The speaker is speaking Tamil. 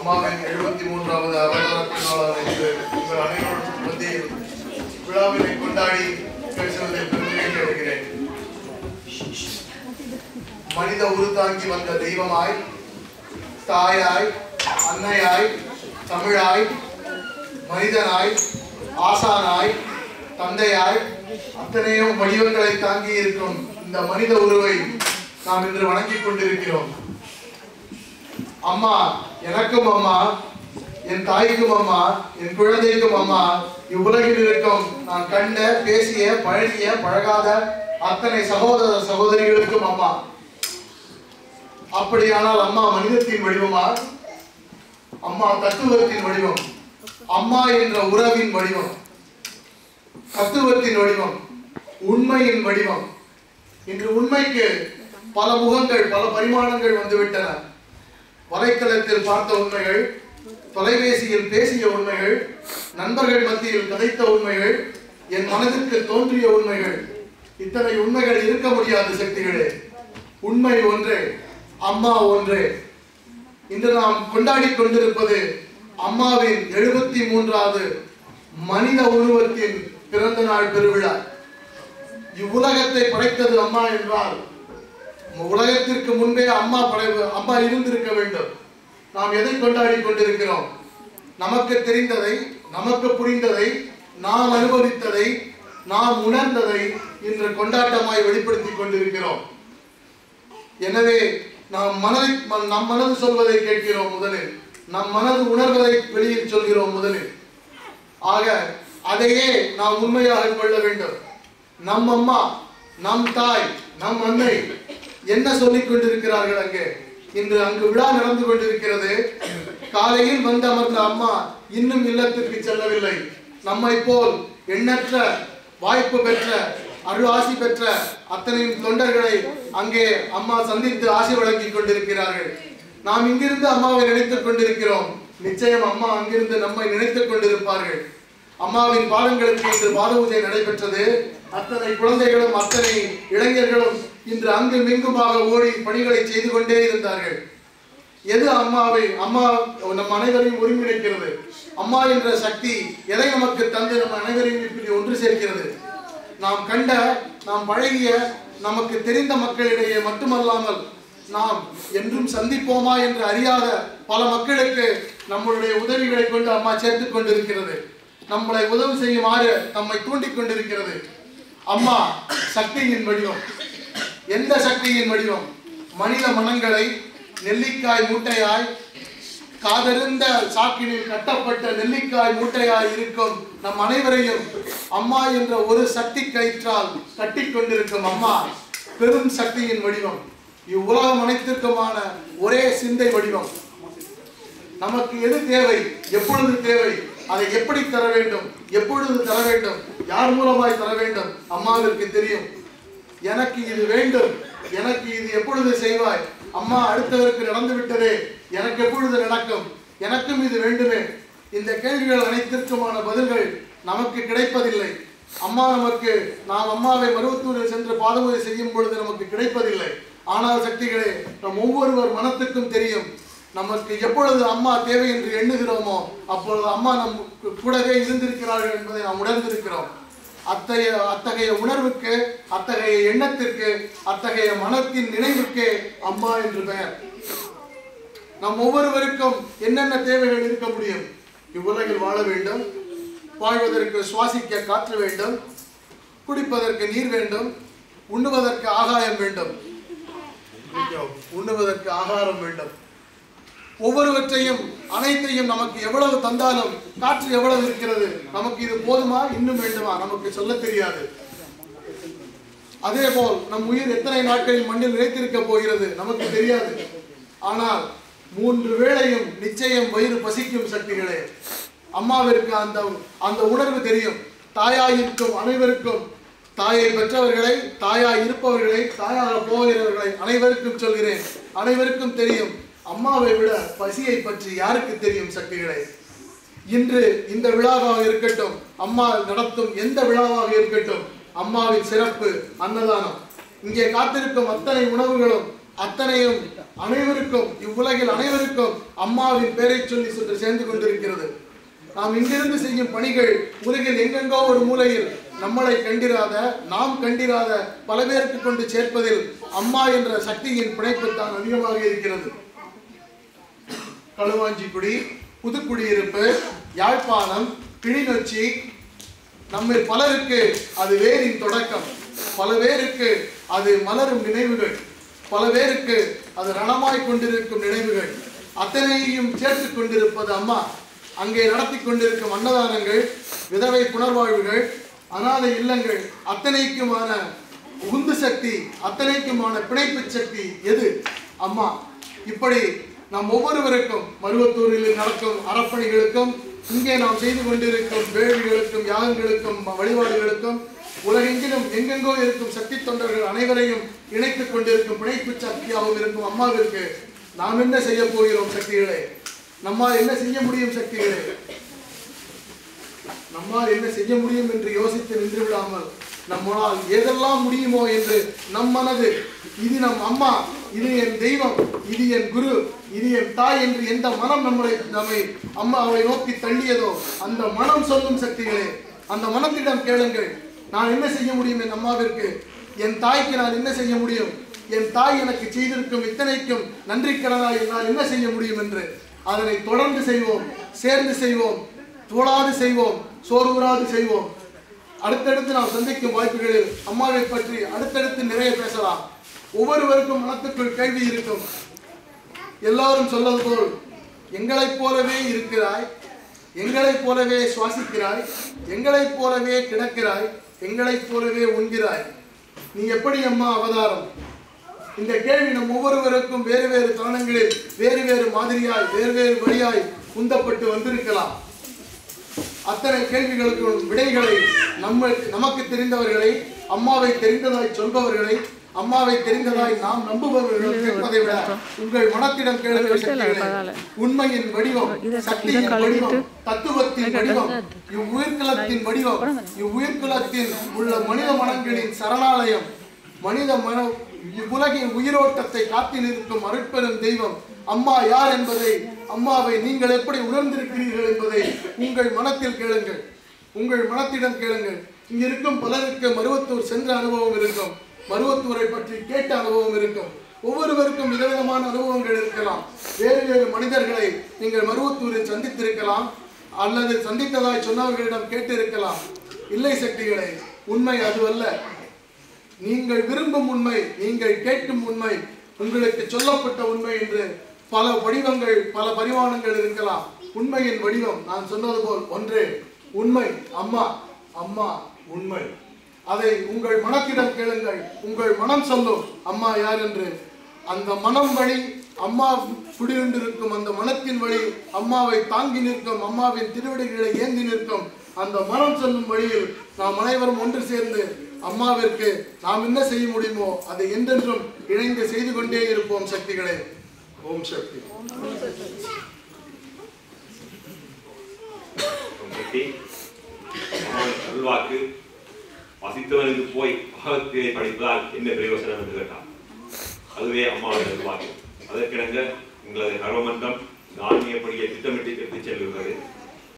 அம்மாவின் 73வது அவதாரத்து நாளான இன்று உங்கள் அனைவரும் மத்தியில் விழாவினை கொண்டாடி பேசுவதில் பெருமை அடைகிறேன். மனித உருத்தாங்கி வந்த தெய்வமாய், தாயாய், அன்னையாய், தமிழாய், மனிதனாய், ஆசானாய், தந்தையாய், அத்தனையோ வடிவங்களை தாங்கி இருக்கும் இந்த மனித உருவை நாம் இன்று வணங்கிக் கொண்டிருக்கிறோம். அம்மா எனக்கும் அம்மா, என் தாய்க்கும் அம்மா, என் குழந்தைக்கும் அம்மா, இவ்வுலகில் இருக்கும் நான் கண்ட, பேசிய, பழகிய, பழகாத அத்தனை சகோதர சகோதரிகளுக்கும் அம்மா. அப்படியானால் அம்மா மனிதத்தின் வடிவமா? அம்மா தத்துவத்தின் வடிவம். அம்மா என்ற உறவின் வடிவம், தத்துவத்தின் வடிவம், உண்மையின் வடிவம். இன்று உண்மைக்கு பல முகங்கள், பல பரிமாணங்கள் வந்துவிட்டன. வலைத்தளத்தில் பார்த்த உண்மைகள், தொலைபேசியில் பேசிய உண்மைகள், நண்பர்கள் மத்தியில் கதைத்த உண்மைகள், என் மனதிற்கு தோன்றிய உண்மைகள், இத்தனை உண்மைகள் இருக்க முடியாத சக்திகளே. உண்மை ஒன்றே, அம்மா ஒன்றே. இன்று நாம் கொண்டாடி கொண்டிருப்பது அம்மாவின் 73வது மனித உருவத்தின் பிறந்த நாள் பெருவிழா. இவ்வுலகத்தை படைத்தது அம்மா என்றால் உலகத்திற்கு முன்பே அம்மா இருந்திருக்க வேண்டும். நாம் எதை கொண்டாடி கொண்டிருக்கிறோம்? நமக்கு தெரிந்ததை, நமக்கு புரிந்ததை, நாம் அனுபவித்ததை, நாம் உணர்ந்ததை இன்று கொண்டாட்டமாய் வெளிப்படுத்திக் கொண்டிருக்கிறோம். எனவே நம் மனது சொல்வதை கேட்கிறோம் முதலில், நம் மனது உணர்வதை வெளியில் சொல்கிறோம் முதலில். ஆக அதையே நாம் உண்மையாக கொள்ள வேண்டும். நம் அம்மா, நம் தாய், நம் அன்னை என்ன சொல்லிக் கொண்டிருக்கிறார்கள்? இன்று அங்கு விழா நடந்து கொண்டிருக்கிறது. காலையில் வந்து அமர்ந்த அம்மா இன்னும் இல்லத்திற்கு செல்லவில்லை. நம்மை போல் எண்ணற்ற வாய்ப்பு பெற்ற, அருள் ஆசி பெற்ற அத்தனை தொண்டர்களை அங்கே அம்மா சந்தித்து ஆசி வழங்கிக் கொண்டிருக்கிறார்கள். நாம் இங்கிருந்து அம்மாவை நினைத்துக் கொண்டிருக்கிறோம். நிச்சயம் அம்மா அங்கிருந்து நம்மை நினைத்துக் கொண்டிருப்பார்கள். அம்மாவின் பாதங்களுக்கு இன்று பாத பூஜை நடைபெற்றது. அத்தனை குழந்தைகளும் அத்தனை இளைஞர்களும் இன்று அங்கும் இங்குமாக ஓடி பணிகளை செய்து கொண்டே இருந்தார்கள். எது அம்மா நம் அனைவரையும் ஒருங்கிணைக்கிறது? அம்மா என்ற சக்தி எதை நமக்கு தந்து நம் அனைவரையும் இப்படி ஒன்று சேர்க்கிறது? நாம் கண்ட, நாம் பழகிய, நமக்கு தெரிந்த மக்களிடையே மட்டுமல்லாமல் நாம் என்றும் சந்திப்போமா என்று அறியாத பல மக்களுக்கு நம்மளுடைய உதவிகளை கொண்டு அம்மா சேர்த்துக் கொண்டிருக்கிறது. நம்மளை உதவி செய்யுமாறு நம்மை தூண்டிக் கொண்டிருக்கிறது. அம்மா சக்தியின் வடிவம். எந்த சக்தியின் வடிவம்? மனித மனங்களை நெல்லிக்காய் மூட்டையாய், காதறிந்த சாக்கினில் கட்டப்பட்ட நெல்லிக்காய் மூட்டையாய் இருக்கும் நம் அனைவரையும் அம்மா என்ற ஒரு சக்தி கயிற்றால் கட்டி கொண்டிருக்கும் அம்மா பெரும் சக்தியின் வடிவம். இவ்வுலகம் அனைத்திற்குமான ஒரே சிந்தை வடிவம். நமக்கு எது தேவை, எப்பொழுது தேவை, அதை எப்படி தர வேண்டும், எப்பொழுது தர வேண்டும், யார் மூலமாய் தர வேண்டும், அம்மாவிற்கு தெரியும். எனக்கு இது வேண்டும், எனக்கு இது எப்பொழுது செய்வாய், அம்மா அடுத்தவருக்கு நடந்து விட்டதே, எனக்கு எப்பொழுது நடக்கும், எனக்கும் இது வேண்டுமே. இந்த கேள்விகள் அனைத்திற்குமான பதில்கள் நமக்கு கிடைப்பதில்லை. நாம் அம்மாவை மருவத்தூரில் சென்று பாதபூஜை செய்யும் பொழுது நமக்கு கிடைப்பதில்லை. ஆனால் சக்திகளே, நம் ஒவ்வொருவர் மனத்துக்கும் தெரியும். நமக்கு எப்பொழுது அம்மா தேவை என்று எண்ணுகிறோமோ அப்பொழுது அம்மா நம் கூடவே இருந்திருக்கிறார்கள் என்பதை நாம் உணர்ந்திருக்கிறோம். அத்தகைய உணர்வுக்கு, அத்தகைய எண்ணத்திற்கு, அத்தகைய மனத்தின் நினைவுக்கே அம்மா என்று பெயர். நம் ஒவ்வொருவருக்கும் என்னென்ன தேவைகள் இருக்க முடியும்? இவ்வுலகில் வாழ வேண்டும், வாழ்வதற்கு சுவாசிக்க காற்று வேண்டும், குடிப்பதற்கு நீர் வேண்டும், உண்ணுவதற்கு ஆகாயம் வேண்டும், உண்ணுவதற்கு ஆகாரம் வேண்டும். ஒவ்வொருவற்றையும் அனைத்தையும் நமக்கு எவ்வளவு தந்தாலும் காற்று எவ்வளவு இருக்கிறது, நமக்கு இது போதுமா, இன்னும் வேண்டுமா, நமக்கு சொல்ல தெரியாது. அதே போல் நம் உயிர் எத்தனை நாட்களில் மண்ணில் நிலைத்திருக்க போகிறது நமக்கு தெரியாது. ஆனால் 3 வேளையும் நிச்சயம் வயிறு பசிக்கும் சக்திகளே. அம்மாவிற்கு அந்த உணர்வு தெரியும். தாயாயிருக்கும் அனைவருக்கும், தாயை பெற்றவர்களை, தாயாய் இருப்பவர்களை, தாயாக போகிறவர்களை அனைவருக்கும் சொல்கிறேன், அனைவருக்கும் தெரியும். அம்மாவை விட பசியை பற்றி யாருக்கு தெரியும் சக்திகளே? இன்று இந்த விழாவாக இருக்கட்டும், அம்மா நடத்தும் எந்த விழாவாக இருக்கட்டும், அம்மாவின் சிறப்பு அன்னதானம். இங்கே காத்திருக்கும் அத்தனை உணவுகளும் அத்தனையும் அனைவருக்கும், இவ்வுலகில் அனைவருக்கும் அம்மாவின் பெயரை சொல்லி சென்று சேர்ந்து கொண்டிருக்கிறது. நாம் இங்கிருந்து செய்யும் பணிகள் உலகில் எங்கெங்கோ ஒரு மூலையில் நம்மளை கண்டிராத, நாம் கண்டிராத பல பேருக்கு கொண்டு சேர்ப்பதில் அம்மா என்ற சக்தியின் பிணைப்பு தான் அதிகமாக இருக்கிறது. களுவாஞ்சிக்குடி, புதுக்குடியிருப்பு, யாழ்ப்பாணம், கிளிநொச்சி, நம்ம பலருக்கு அது வேரின் தொடக்கம், பல பேருக்கு அது மலரும் நினைவுகள், பல பேருக்கு அது ரணமாய் கொண்டிருக்கும் நினைவுகள், அத்தனையும் சேர்த்து கொண்டிருப்பது அம்மா. அங்கே நடத்தி கொண்டிருக்கும் அன்னதானங்கள், விதவை புனர்வாழ்வுகள், அநாதை இல்லங்கள், அத்தனைக்குமான உந்து சக்தி, அத்தனைக்குமான பிணைப்பு சக்தி எது? அம்மா. இப்படி நாம் ஒவ்வொருவருக்கும், மருவத்தூரில் நடக்கும் அறப்பணிகளுக்கும், இங்கே நாம் செய்து கொண்டிருக்கும் வேள்விகளுக்கும், யாகங்களுக்கும், வழிபாடுகளுக்கும், உலகெங்கிலும் எங்கெங்கோ இருக்கும் சக்தி தொண்டர்கள் அனைவரையும் இணைத்துக் கொண்டிருக்கும் பிணைப்பு சக்தியாகவும் இருக்கும் அம்மாவிற்கு நாம் என்ன செய்ய போகிறோம் சக்திகளே? நம்மால் என்ன செய்ய முடியும் சக்திகளே? நம்மால் என்ன செய்ய முடியும் என்று யோசித்து நின்று விடாமல், நம்மால் எதெல்லாம் முடியுமோ என்று நம் மனது, இது நம் அம்மா, இது என் தெய்வம், இது என் குரு, இது என் தாய் என்று எந்த மனம் நம்மை அம்மாவை நோக்கி தள்ளியதோ அந்த மனம் சொல்லும் சக்திகளே, அந்த மனத்திடம் கேளுங்கள். நான் என்ன செய்ய முடியும் என் அம்மாவிற்கு? என் தாய்க்கு நான் என்ன செய்ய முடியும்? என் தாய் எனக்கு செய்திருக்கும் இத்தனைக்கும் நன்றி கடனாய் நான் என்ன செய்ய முடியும் என்று அதனை தொடர்ந்து செய்வோம், சேர்ந்து செய்வோம், தோளாது செய்வோம், சோர்வுறாது செய்வோம். அடுத்தடுத்து நாம் சந்திக்கும் வாய்ப்புகளில் அம்மாவை பற்றி அடுத்தடுத்து நிறைய பேசலாம். ஒவ்வொருவருக்கும் மனத்துக்குள் கேள்வி இருக்கும். எல்லாரும் சொல்வது போல் எங்களைப் போலவே இருக்கிறாய், எங்களைப் போலவே சுவாசிக்கிறாய், எங்களைப் போலவே கிடக்கிறாய், எங்களைப் போலவே உண்கிறாய், நீ எப்படி அம்மா அவதாரம்? இந்த கேள்வி நம் ஒவ்வொருவருக்கும் வேறு வேறு தருணங்களில் வேறு வேறு மாதிரியாய், வேறு வேறு வழியாய் உந்தப்பட்டு வந்திருக்கலாம். அத்தனை கேள்விகளுக்கும் விடைகளை நமக்கு தெரிந்தவர்களை, அம்மாவை தெரிந்ததாய் சொல்பவர்களை, அம்மாவை தெரிந்ததாய் நாம் நம்புபவர்கள் கேட்பதை விட உங்கள் மனத்திடம் கேளுங்கள். உண்மையின் வடிவம், சக்தியின் வடிவம், தத்துவத்தின் வடிவம், இவ்வுயிர்குலத்தின் வடிவம், இவ்வுயிர்குலத்தில் உள்ள மனித மனங்களின் சரணாலயம், மனித மன இவ்வுலகின் உயிரோட்டத்தை காத்து நிற்கும் அருட்பெரும் தெய்வம் அம்மா யார் என்பதை, அம்மாவை நீங்கள் எப்படி உணர்ந்திருக்கிறீர்கள் என்பதை உங்கள் மனத்தில் கேளுங்கள், உங்கள் மனத்திடம் கேளுங்கள். இங்க இருக்கும் பலருக்கு மருவத்தூர் சென்ற அனுபவம் இருக்கும், மருவத்தூரை பற்றி கேட்ட அனுபவம் இருக்கும். ஒவ்வொருவருக்கும் விதவிதமான அனுபவங்கள் இருக்கலாம். வேறு வேறு மனிதர்களை நீங்கள் மருவத்தூரில் சந்தித்திருக்கலாம், அல்லது சந்தித்ததாய் சொன்னவர்களிடம் கேட்டிருக்கலாம். இல்லை சக்திகளே, உண்மை அதுவல்ல. நீங்கள் விரும்பும் உண்மை, நீங்கள் கேட்கும் உண்மை, உங்களுக்கு சொல்லப்பட்ட உண்மை என்று பல வடிவங்கள், பல பரிமாணங்கள் இருக்கலாம். உண்மையின் வடிவம் நான் சொன்னது போல் ஒன்றே, உண்மை அம்மா. அம்மா உண்மை. அதை உங்கள் மனத்திடம் கேளுங்கள். உங்கள் மனம் சொல்லும் அம்மா யார் என்று. அந்த மனம் வழி அம்மா குடியிருந்திருக்கும் அந்த மனத்தின் வழி அம்மாவை தாங்கி நிற்கும், அம்மாவின் திருவடிகளை ஏந்தி நிற்கும் அந்த மனம் சொல்லும் வழியில் நாம் அனைவரும் ஒன்று சேர்ந்து அம்மாவிற்கு நாம் என்ன செய்ய முடியுமோ அதை என்றென்றும் இணைந்து செய்து கொண்டே இருப்போம் சக்திகளே. ஓம் சக்தி. அல்வாக்கு வசித்தவனுக்கு போய் பகவத்கீதை படிப்பதால் என்ன பிரயோசனம் என்று கேட்டார். அதுவே அம்மாவின் அல்வாக்கு. அதற்கிணங்க உங்களது கர்மமன்றம் தானியப்படியை திட்டமிட்டு எடுத்துச் செல்கிறது.